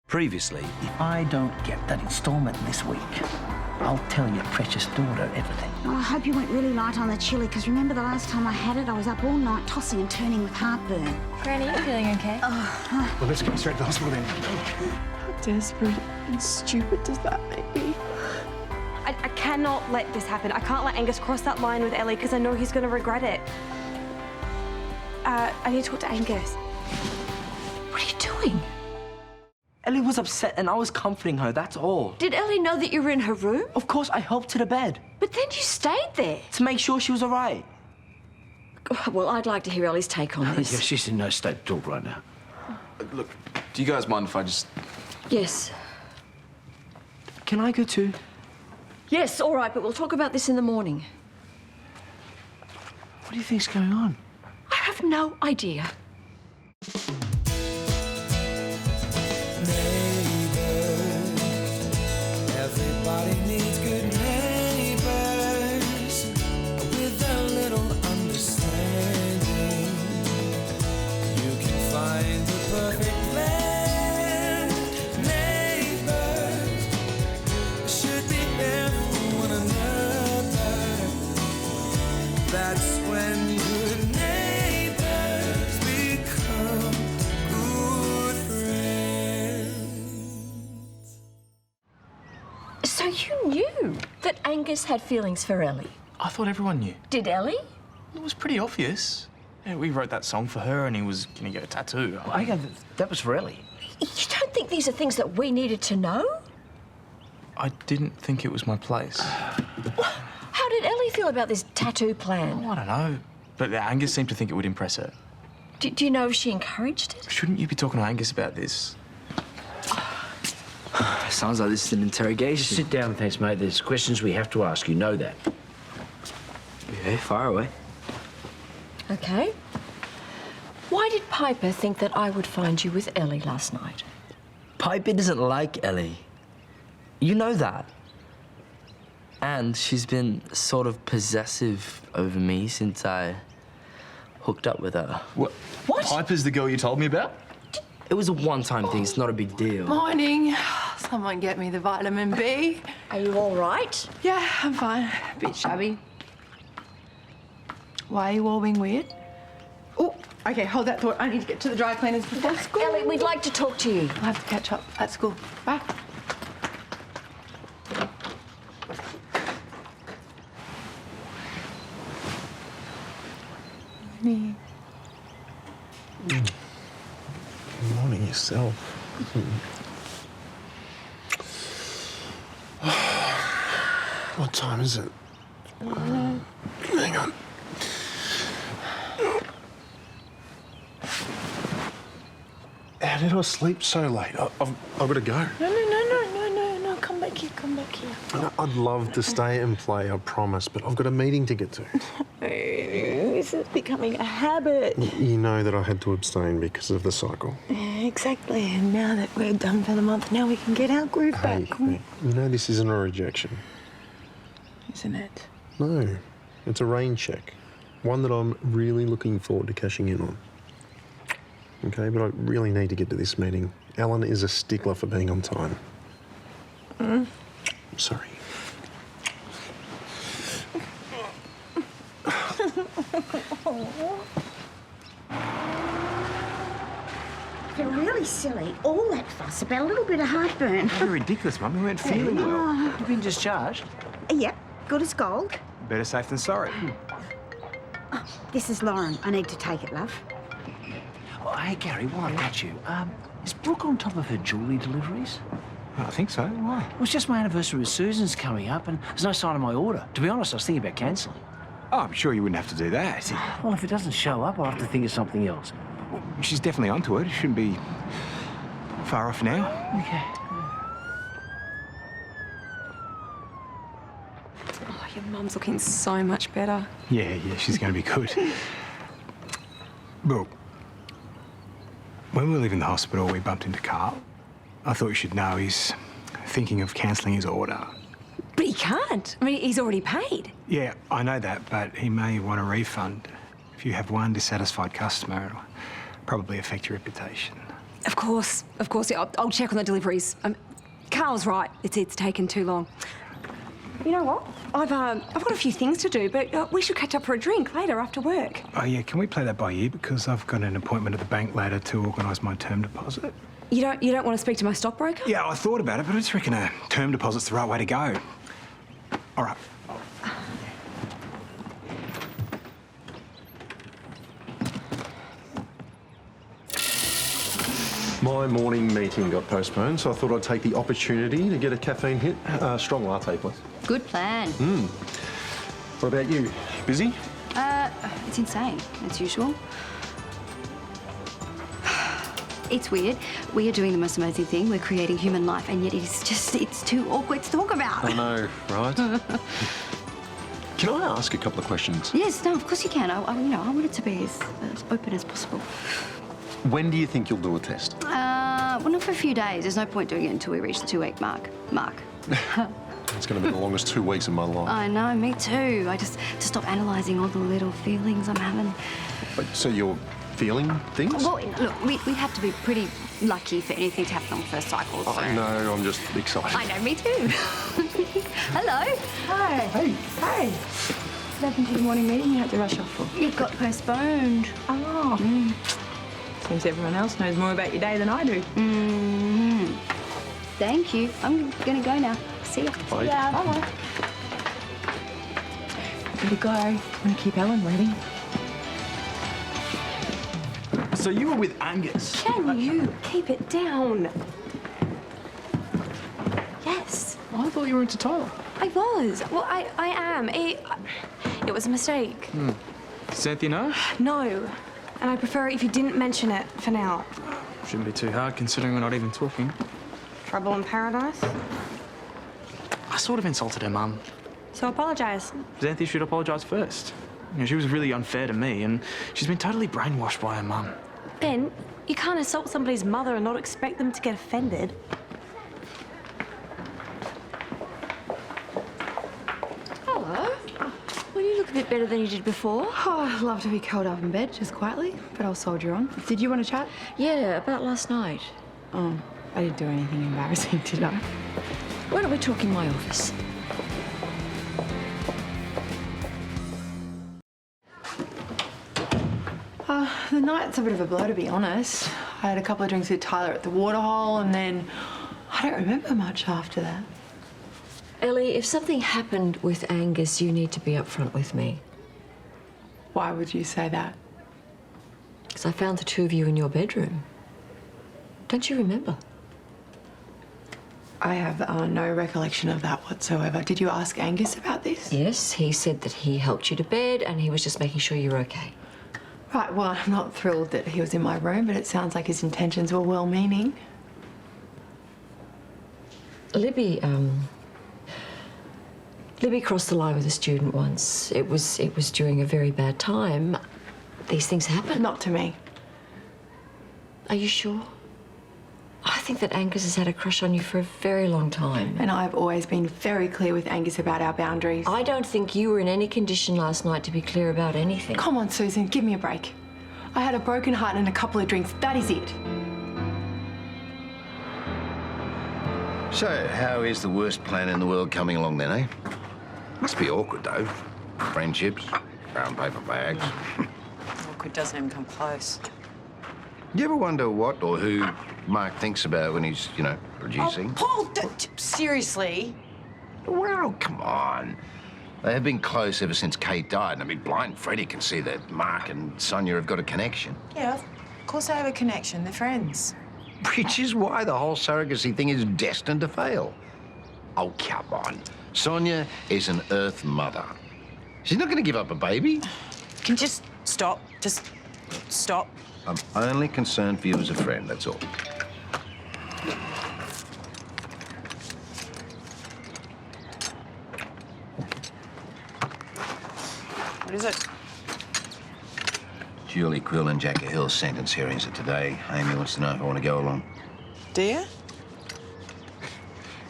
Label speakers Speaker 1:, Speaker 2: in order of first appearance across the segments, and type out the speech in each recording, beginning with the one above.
Speaker 1: Previously,
Speaker 2: If I don't get that instalment this week, I'll tell your precious daughter everything.
Speaker 3: Oh, I hope you went really light on the chili, because remember the last time I had it, I was up all night tossing and turning with heartburn.
Speaker 4: Granny, you feeling okay?
Speaker 5: Well, let's go straight to the hospital then.
Speaker 4: How desperate and stupid does that make me?
Speaker 6: I cannot let this happen. I can't let Angus cross that line with Elly because I know he's going to regret it. I need to talk to Angus.
Speaker 7: What are you doing?
Speaker 8: Elly was upset and I was comforting her, that's all.
Speaker 7: Did Elly know that you were in her room?
Speaker 8: Of course, I helped her to bed.
Speaker 7: But then you stayed there.
Speaker 8: To make sure she was all right.
Speaker 7: Well, I'd like to hear Ellie's take on this.
Speaker 1: yeah, she's in no state to talk right now.
Speaker 5: Look, do you guys mind if I just...
Speaker 7: Yes.
Speaker 8: Can I go too?
Speaker 7: Yes, all right, but we'll talk about this in the morning.
Speaker 8: What do you think's going on?
Speaker 7: I have no idea.
Speaker 9: Everybody needs good neighbors with a little understanding. You can find the perfect blend. Neighbors should be there for one another. That's when good neighbors become good friends.
Speaker 7: So you knew that Angus had feelings for Elly?
Speaker 5: I thought everyone knew.
Speaker 7: Did Elly?
Speaker 5: It was pretty obvious. Yeah, we wrote that song for her and he was going to get a tattoo.
Speaker 1: Okay, that was for Elly.
Speaker 7: You don't think these are things that we needed to know?
Speaker 5: I didn't think it was my place.
Speaker 7: How did Elly feel about this tattoo plan?
Speaker 5: Oh, I don't know. But Angus seemed to think it would impress her.
Speaker 7: Do you know if she encouraged it?
Speaker 5: Shouldn't you be talking to Angus about this?
Speaker 8: Sounds like this is an interrogation.
Speaker 1: Sit down, thanks, mate. There's questions we have to ask. You know that.
Speaker 8: Yeah, fire away.
Speaker 7: Okay. Why did Piper think that I would find you with Elly last night?
Speaker 8: Piper doesn't like Elly. You know that. And she's been sort of possessive over me since I hooked up with her.
Speaker 5: What?
Speaker 7: What?
Speaker 5: Piper's the girl you told me about?
Speaker 8: It was a one-time thing. It's not a big deal.
Speaker 4: Morning. Someone get me the vitamin B.
Speaker 7: Are you all right?
Speaker 4: Yeah, I'm fine. A bit shabby. Why are you all being weird? Oh, okay, hold that thought. I need to get to the dry cleaners before school.
Speaker 7: Elly, we'd like to talk to you.
Speaker 4: I'll have to catch up at school. Bye.
Speaker 5: Good morning yourself. What time is it? Hang on. How did I sleep so late? I've got to go.
Speaker 4: No. Come back here, come back here.
Speaker 5: I'd love to stay and play, I promise, but I've got a meeting to get to.
Speaker 4: This is becoming a habit.
Speaker 5: You know that I had to abstain because of the cycle.
Speaker 4: Yeah, exactly. And now that we're done for the month, now we can get our groove
Speaker 5: Hey,
Speaker 4: back.
Speaker 5: you know this isn't a rejection.
Speaker 4: Isn't it?
Speaker 5: No, it's a rain check. One that I'm really looking forward to cashing in on. Okay, but I really need to get to this meeting. Alan is a stickler for being on time. Sorry.
Speaker 3: You're really silly. All that fuss about a little bit of heartburn.
Speaker 10: You're ridiculous, Mum. We weren't feeling well. You've been discharged.
Speaker 3: Yep, good as gold.
Speaker 10: Better safe than sorry.
Speaker 3: This is Lauren. I need to take it, love.
Speaker 1: Oh, hey, Gary, while I've got you, is Brooke on top of her jewellery deliveries?
Speaker 10: I think so. Why?
Speaker 1: Well, it's just my anniversary with Susan's coming up, and there's no sign of my order. To be honest, I was thinking about cancelling.
Speaker 10: Oh, I'm sure you wouldn't have to do that.
Speaker 1: Well, if it doesn't show up, I'll have to think of something else.
Speaker 10: Well, she's definitely onto it. It shouldn't be far off now.
Speaker 1: Okay.
Speaker 4: Oh, your mum's looking so much better.
Speaker 10: Yeah, she's going to be good. Brooke, when we were leaving the hospital, we bumped into Carl. I thought you should know he's thinking of cancelling his order.
Speaker 6: But he can't. I mean, he's already paid.
Speaker 10: Yeah, I know that, but he may want a refund. If you have one dissatisfied customer, it'll probably affect your reputation.
Speaker 6: Of course. Yeah, I'll check on the deliveries. Carl's right. It's taken too long. You know what? I've got a few things to do, but we should catch up for a drink later after work.
Speaker 10: Oh, yeah, can we play that by ear? Because I've got an appointment at the bank later to organise my term deposit.
Speaker 6: You don't want to speak to my stockbroker?
Speaker 10: Yeah, I thought about it, but I just reckon a term deposit's the right way to go. All right.
Speaker 5: My morning meeting got postponed, so I thought I'd take the opportunity to get a caffeine hit. Strong latte, please.
Speaker 11: Good plan.
Speaker 5: What about you? Busy?
Speaker 11: It's insane, as usual. It's weird. We are doing the most amazing thing. We're creating human life, and yet it's too awkward to talk about.
Speaker 5: I know, right? Can I ask a couple of questions?
Speaker 11: Yes, no, of course you can. I want it to be as open as possible.
Speaker 5: When do you think you'll do a test?
Speaker 11: Well, not for a few days. There's no point doing it until we reach the 2-week mark.
Speaker 5: It's going to be the longest 2 weeks of my life.
Speaker 11: I know, me too. I just to stop analysing all the little feelings I'm having.
Speaker 5: Wait, so you're feeling things?
Speaker 11: Well, look, we have to be pretty lucky for anything to happen on first cycle. So.
Speaker 5: I know, I'm just excited.
Speaker 11: I know, me too. Hello.
Speaker 4: Hi.
Speaker 5: Hey.
Speaker 4: Hey. What happened to the morning meeting you had to rush off for?
Speaker 11: It got postponed.
Speaker 4: Oh. Seems everyone else knows more about your day than I do.
Speaker 11: Thank you. I'm gonna go now. See ya.
Speaker 5: Bye.
Speaker 11: Yeah.
Speaker 4: Bye. Gotta go. I'm gonna keep Ellen waiting.
Speaker 1: So you were with Angus?
Speaker 6: Can you keep it down? Yes.
Speaker 1: I thought you were into Tyler.
Speaker 6: I was. Well, I am. It was a mistake.
Speaker 12: Cynthia, no?
Speaker 6: No. And I prefer it if you didn't mention it for now.
Speaker 12: Shouldn't be too hard, considering we're not even talking.
Speaker 6: Trouble in paradise?
Speaker 12: I sort of insulted her mum.
Speaker 6: So apologise.
Speaker 12: Xanthia should apologise first. You know, she was really unfair to me, and she's been totally brainwashed by her mum.
Speaker 6: Ben, you can't insult somebody's mother and not expect them to get offended.
Speaker 7: Hello. Well, you look a bit better than you did before.
Speaker 4: Oh, I'd love to be curled up in bed, just quietly, but I'll soldier on. Did you want to chat?
Speaker 7: Yeah, about last night.
Speaker 4: Oh, I didn't do anything embarrassing, did I?
Speaker 7: Why don't we talk in my office?
Speaker 4: The night's a bit of a blur, to be honest. I had a couple of drinks with Tyler at the waterhole, and then I don't remember much after that.
Speaker 7: Elly, if something happened with Angus, you need to be upfront with me.
Speaker 4: Why would you say that?
Speaker 7: Because I found the two of you in your bedroom. Don't you remember?
Speaker 4: I have no recollection of that whatsoever. Did you ask Angus about this?
Speaker 7: Yes, he said that he helped you to bed and he was just making sure you were okay.
Speaker 4: Right, well, I'm not thrilled that he was in my room, but it sounds like his intentions were well-meaning.
Speaker 7: Libby crossed the line with a student once. It was during a very bad time. These things happen.
Speaker 4: Not to me.
Speaker 7: Are you sure? I think that Angus has had a crush on you for a very long time.
Speaker 4: And I've always been very clear with Angus about our boundaries.
Speaker 7: I don't think you were in any condition last night to be clear about anything.
Speaker 4: Come on, Susan, give me a break. I had a broken heart and a couple of drinks. That is it.
Speaker 13: So, how is the worst plan in the world coming along then, eh? Must be awkward, though. Friendships, brown paper bags.
Speaker 14: Awkward doesn't even come close.
Speaker 13: You ever wonder what or who Mark thinks about when he's, producing?
Speaker 14: Oh, Paul, seriously?
Speaker 13: Well, come on. They have been close ever since Kate died, and I mean, blind Freddie can see that Mark and Sonya have got a connection.
Speaker 14: Yeah, of course they have a connection. They're friends.
Speaker 13: Which is why the whole surrogacy thing is destined to fail. Oh, come on. Sonya is an Earth mother. She's not going to give up a baby.
Speaker 14: Can you just stop? Just stop.
Speaker 13: I'm only concerned for you as a friend, that's all.
Speaker 14: What is it?
Speaker 13: Julie Quill and Jackie Hill's sentence hearings are today. Amy wants to know if I want to go along.
Speaker 14: Do you?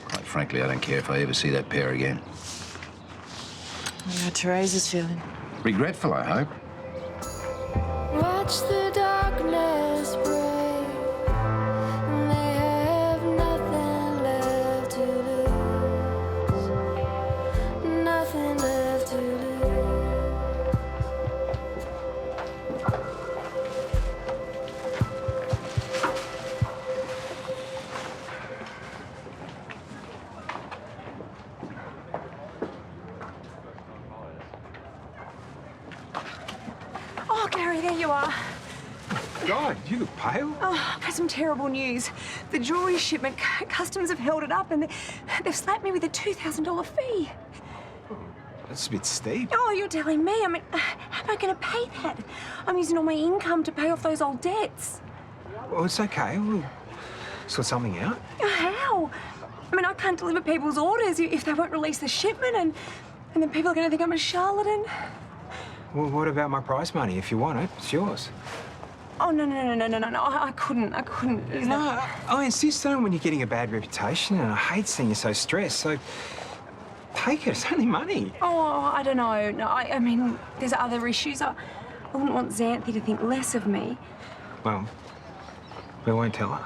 Speaker 13: Quite frankly, I don't care if I ever see that pair again.
Speaker 14: I wonder how Teresa's feeling.
Speaker 13: Regretful, I hope.
Speaker 9: Watch the darkness break.
Speaker 6: Gary, there you are.
Speaker 10: God, you look pale.
Speaker 6: Oh, I've got some terrible news. The jewellery shipment, customs have held it up and they've slapped me with a $2,000 fee.
Speaker 10: That's a bit steep.
Speaker 6: Oh, you're telling me. I mean, how am I going to pay that? I'm using all my income to pay off those old debts.
Speaker 10: Well, it's okay. We'll sort something out.
Speaker 6: How? I mean, I can't deliver people's orders if they won't release the shipment and then people are going to think I'm a charlatan.
Speaker 10: Well, what about my prize money? If you want it, it's yours.
Speaker 6: Oh, no. I couldn't use
Speaker 10: No,
Speaker 6: that.
Speaker 10: I insist on it when you're getting a bad reputation, and I hate seeing you so stressed, so take it. It's only money.
Speaker 6: Oh, I don't know. No, I mean, there's other issues. I wouldn't want Xanthi to think less of me.
Speaker 10: Well, we won't tell her.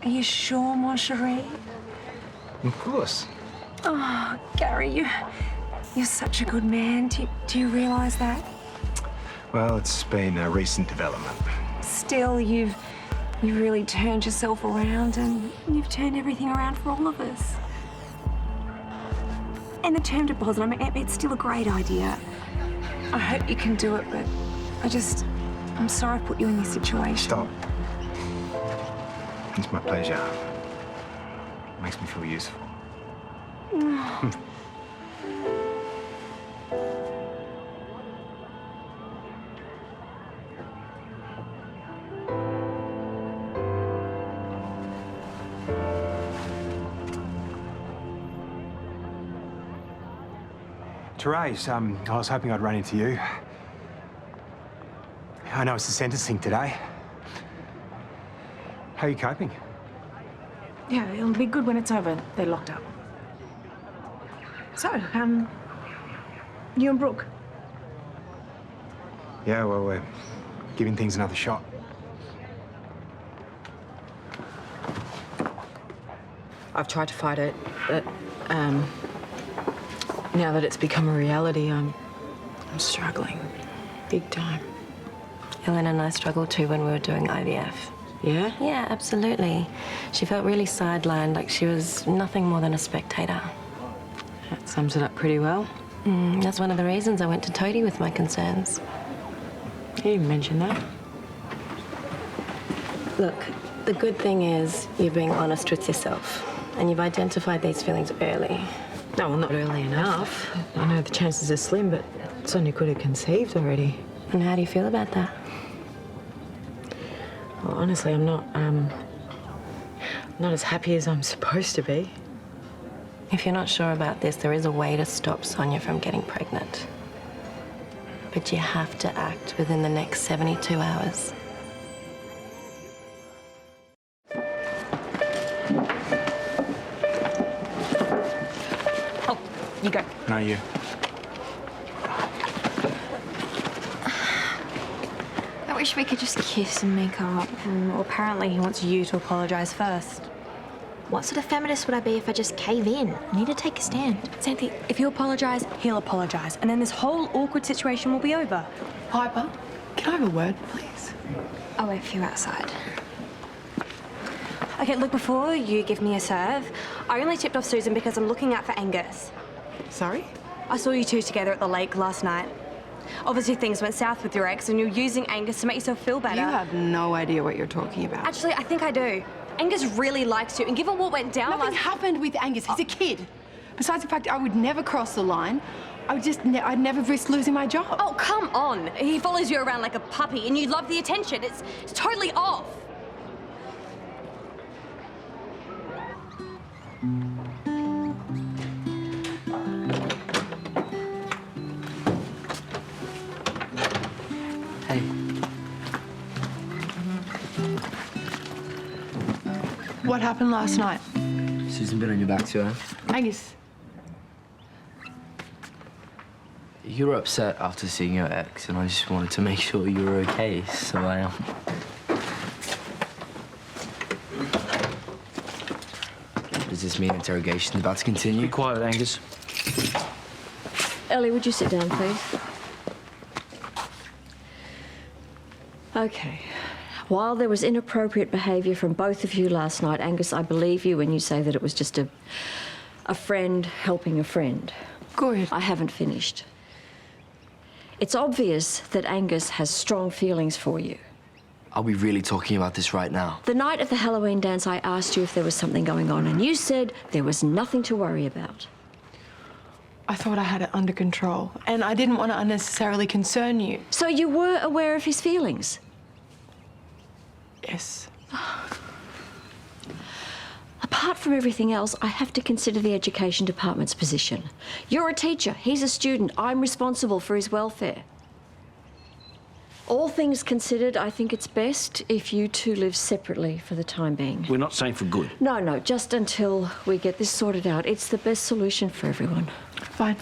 Speaker 6: Are you sure, mon chéri?
Speaker 10: Of course.
Speaker 6: Oh, Gary, you're such a good man. Do you realise that?
Speaker 10: Well, it's been a recent development.
Speaker 6: Still, you've really turned yourself around and you've turned everything around for all of us. And the term deposit, I mean, it's still a great idea. I hope you can do it, but I'm sorry I put you in this situation.
Speaker 10: Stop. It's my pleasure. It makes me feel useful. Therese, I was hoping I'd run into you. I know it's the sentencing today. How are you coping?
Speaker 14: Yeah, it'll be good when it's over. They're locked up. So, you and Brooke?
Speaker 10: Yeah, well, we're giving things another shot.
Speaker 14: I've tried to fight it, but now that it's become a reality, I'm struggling. Big time.
Speaker 11: Ellen and I struggled too when we were doing IVF.
Speaker 14: Yeah?
Speaker 11: Yeah, absolutely. She felt really sidelined, like she was nothing more than a spectator.
Speaker 14: That sums it up pretty well.
Speaker 11: That's one of the reasons I went to Toadie with my concerns.
Speaker 14: You didn't mention that.
Speaker 11: Look, the good thing is you're being honest with yourself and you've identified these feelings early.
Speaker 14: No, well, not early enough. I know the chances are slim, but Sonya could have conceived already.
Speaker 11: And how do you feel about that?
Speaker 14: Well, honestly, I'm not as happy as I'm supposed to be.
Speaker 11: If you're not sure about this, there is a way to stop Sonya from getting pregnant. But you have to act within the next 72 hours.
Speaker 6: Oh, you go.
Speaker 10: No, you.
Speaker 11: I wish we could just kiss and make up.
Speaker 6: Well, apparently he wants you to apologise first.
Speaker 3: What sort of feminist would I be if I just cave in? I need to take a stand.
Speaker 6: Xanthi, if you apologise, he'll apologise, and then this whole awkward situation will be over.
Speaker 4: Piper, can I have a word, please?
Speaker 6: I'll wait for you outside. Okay, look, before you give me a serve, I only tipped off Susan because I'm looking out for Angus.
Speaker 4: Sorry?
Speaker 6: I saw you two together at the lake last night. Obviously things went south with your ex and you're using Angus to make yourself feel better.
Speaker 4: You have no idea what you're talking about.
Speaker 6: Actually, I think I do. Angus really likes you, and given what went down
Speaker 4: Nothing happened with Angus. He's a kid. Besides the fact I would never cross the line, I'd never risk losing my job.
Speaker 6: Oh, come on. He follows you around like a puppy and you love the attention. It's totally off.
Speaker 8: Hey.
Speaker 4: What happened last night?
Speaker 8: Susan been on your back too, huh?
Speaker 4: Angus.
Speaker 8: You were upset after seeing your ex, and I just wanted to make sure you were okay, so I... Does this mean interrogation's about to continue?
Speaker 1: Be quiet, Angus.
Speaker 7: Elly, would you sit down, please? Okay. While there was inappropriate behaviour from both of you last night, Angus, I believe you when you say that it was just a friend helping a friend.
Speaker 4: Good.
Speaker 7: I haven't finished. It's obvious that Angus has strong feelings for you.
Speaker 8: Are we really talking about this right now?
Speaker 7: The night of the Halloween dance, I asked you if there was something going on, and you said there was nothing to worry about.
Speaker 4: I thought I had it under control, and I didn't want to unnecessarily concern you.
Speaker 7: So you were aware of his feelings?
Speaker 4: Yes.
Speaker 7: Apart from everything else, I have to consider the education department's position. You're a teacher, he's a student, I'm responsible for his welfare. All things considered, I think it's best if you two live separately for the time being.
Speaker 1: We're not saying for good.
Speaker 7: No, just until we get this sorted out. It's the best solution for everyone.
Speaker 4: Fine.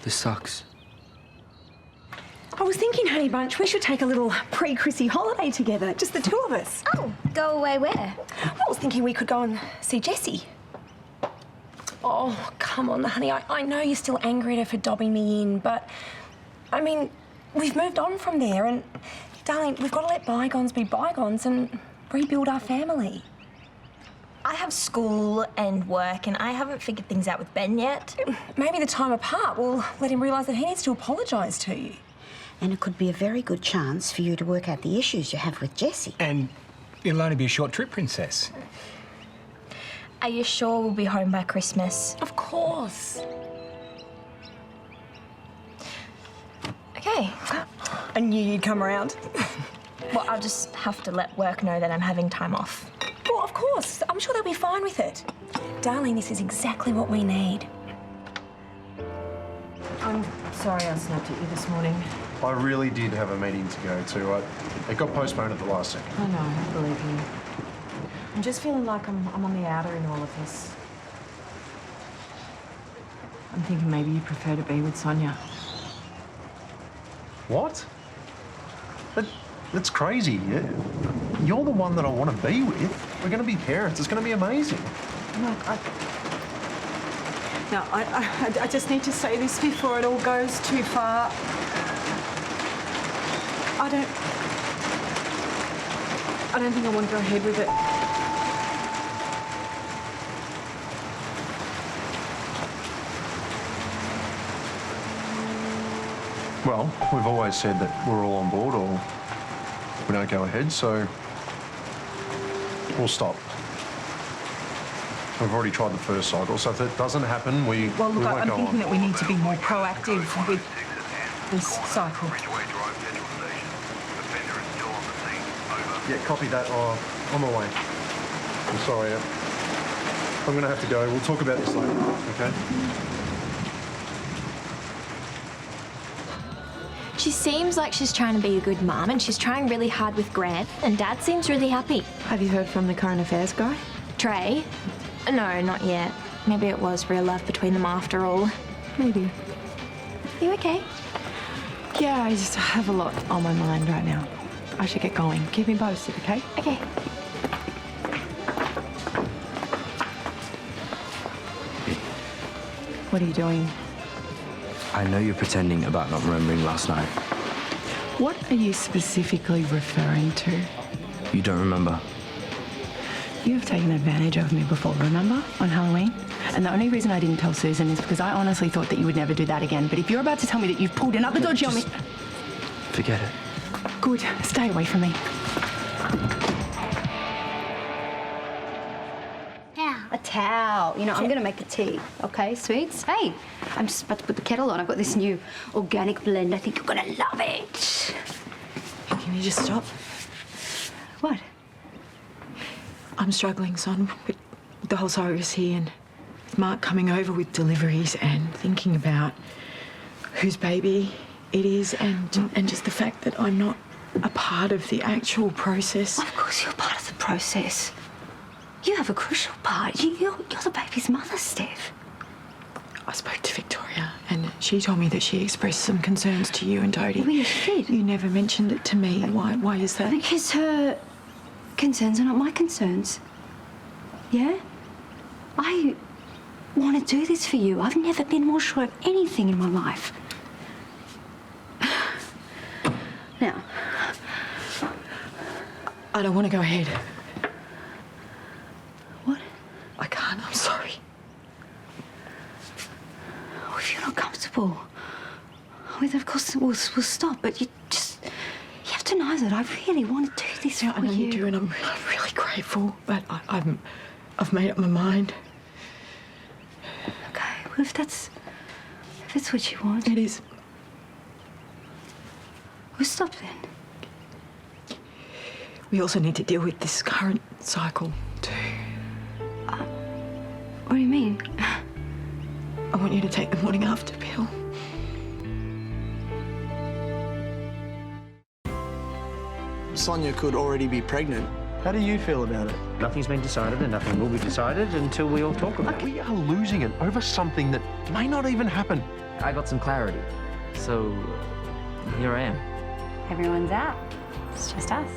Speaker 8: This sucks.
Speaker 6: I was thinking, honey bunch, we should take a little pre-Chrissy holiday together, just the two of us.
Speaker 3: Oh, go away where?
Speaker 6: I was thinking we could go and see Jessie. Oh, come on, honey. I know you're still angry at her for dobbing me in, but, I mean, we've moved on from there, and, darling, we've got to let bygones be bygones and rebuild our family.
Speaker 15: I have school and work, and I haven't figured things out with Ben yet.
Speaker 6: Maybe the time apart will let him realise that he needs to apologise to you.
Speaker 3: And it could be a very good chance for you to work out the issues you have with Jessie.
Speaker 10: And it'll only be a short trip, Princess.
Speaker 15: Are you sure we'll be home by Christmas?
Speaker 6: Of course.
Speaker 15: Okay.
Speaker 6: I knew you'd come around.
Speaker 15: Well, I'll just have to let work know that I'm having time off.
Speaker 6: Well, of course. I'm sure they'll be fine with it. Darling, this is exactly what we need.
Speaker 14: I'm sorry I snapped at you this morning.
Speaker 5: I really did have a meeting to go to. It got postponed at the last second.
Speaker 14: I know, I believe you. I'm just feeling like I'm on the outer in all of this. I'm thinking maybe you prefer to be with Sonya.
Speaker 5: What? That's crazy. You're the one that I want to be with. We're going to be parents. It's going to be amazing.
Speaker 14: Look, I just need to say this before it all goes too far. I don't think I want to go ahead with it.
Speaker 5: Well, we've always said that we're all on board or we don't go ahead, so we'll stop. We've already tried the first cycle, so if it doesn't happen, we
Speaker 14: Well, look,
Speaker 5: won't
Speaker 14: I'm
Speaker 5: go
Speaker 14: thinking
Speaker 5: on.
Speaker 14: that we need to be more proactive with this cycle.
Speaker 5: Yeah, copy that. Oh, on my way. I'm sorry. I'm going to have to go. We'll talk about this later, okay?
Speaker 15: She seems like she's trying to be a good mum, and she's trying really hard with Grant, and Dad seems really happy.
Speaker 4: Have you heard from the current affairs guy?
Speaker 15: Trey? No, not yet. Maybe it was real love between them after all.
Speaker 4: Maybe.
Speaker 15: You okay?
Speaker 4: Yeah, I just have a lot on my mind right now. I should get going. Keep me posted, okay?
Speaker 15: Okay.
Speaker 4: What are you doing?
Speaker 8: I know you're pretending about not remembering last night.
Speaker 4: What are you specifically referring to?
Speaker 8: You don't remember?
Speaker 4: You've taken advantage of me before, remember? On Halloween? And the only reason I didn't tell Susan is because I honestly thought that you would never do that again. But if you're about to tell me that you've pulled another dodgy on me...
Speaker 8: Forget it.
Speaker 4: Good. Stay away from me.
Speaker 3: A towel. You know, I'm going to make the tea. Okay, sweets? Hey, I'm just about to put the kettle on. I've got this new organic blend. I think you're going to love it.
Speaker 14: Can you just stop?
Speaker 3: What?
Speaker 14: I'm struggling, son, with the whole surrogacy and with Mark coming over with deliveries and thinking about whose baby it is and just the fact that I'm not a part of the actual process.
Speaker 3: Of course you're part of the process. You have a crucial part. You're the baby's mother, Steph.
Speaker 14: I spoke to Victoria and she told me that she expressed some concerns to you and Dodie.
Speaker 3: Well, you did.
Speaker 14: You never mentioned it to me. Why is that?
Speaker 3: Because her concerns are not my concerns. Yeah? I want to do this for you. I've never been more sure of anything in my life. Now,
Speaker 14: I don't want to go ahead.
Speaker 3: what? we'll stop, but you have to know that I really want to do this for you.
Speaker 14: I know you do, and I'm really grateful, but I've made up my mind.
Speaker 3: Okay, well, if that's what you want.
Speaker 14: It is.
Speaker 3: We'll stop then.
Speaker 14: We also need to deal with this current cycle, too.
Speaker 3: What do you mean?
Speaker 14: I want you to take the morning after pill.
Speaker 12: Sonya could already be pregnant. How do you feel about it?
Speaker 2: Nothing's been decided and nothing will be decided until we all talk about it.
Speaker 5: We are losing it over something that may not even happen.
Speaker 8: I got some clarity. So here I am.
Speaker 16: Everyone's out. It's just us.